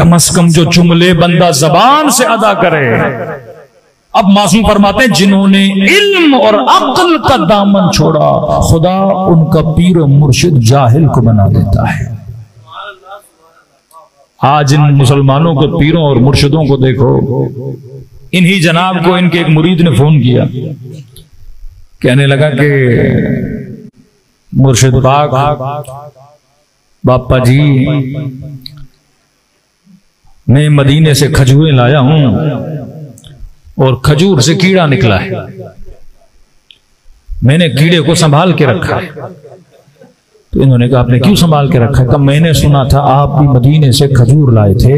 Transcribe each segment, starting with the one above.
कम से कम जो जुमले बंदा जबान से अदा करे। अब मासूम फरमाते हैं जिन्होंने इल्म और अक्ल का दामन छोड़ा, खुदा उनका पीर और मुर्शिद जाहिल को बना देता है। आज इन मुसलमानों के पीरों और मुर्शिदों को देखो। इन्हीं जनाब को इनके एक मुरीद ने फोन किया, कहने लगा कि मुर्शिद पाक बापा जी, मैं मदीने से खजूरें लाया हूं और खजूर से कीड़ा निकला है, मैंने कीड़े को संभाल के रखा है। तो इन्होंने कहा आपने क्यों संभाल के रखा है? कहा मैंने सुना था आप भी मदीने से खजूर लाए थे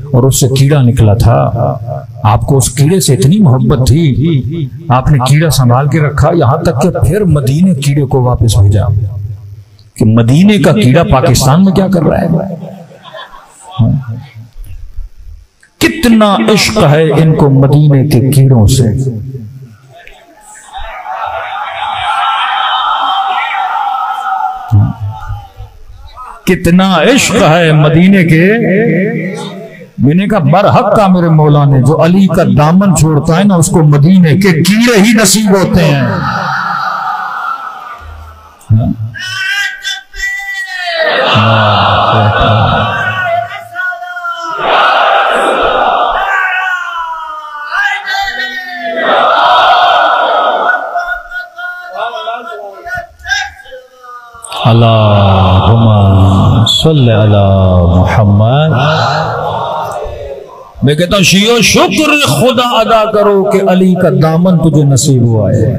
और उससे कीड़ा निकला था, आपको उस कीड़े से इतनी मोहब्बत थी, आपने कीड़ा संभाल के रखा, यहां तक कि फिर मदीने कीड़े को वापस भेजा। कि मदीने का कीड़ा पाकिस्तान में क्या कर रहा है? कितना इश्क है इनको मदीने के कीड़ों से। कितना इश्क है मदीने के। मैंने कहा बरहक का मेरे मौला ने, जो अली का दामन छोड़ता है ना उसको मदीने के कीड़े ही नसीब होते हैं। अल्लाहुम्मा सल्ली अला मुहम्मद। मैं कहता हूं शियो शुक्र खुदा अदा करो कि अली का दामन तुझे नसीब हुआ है।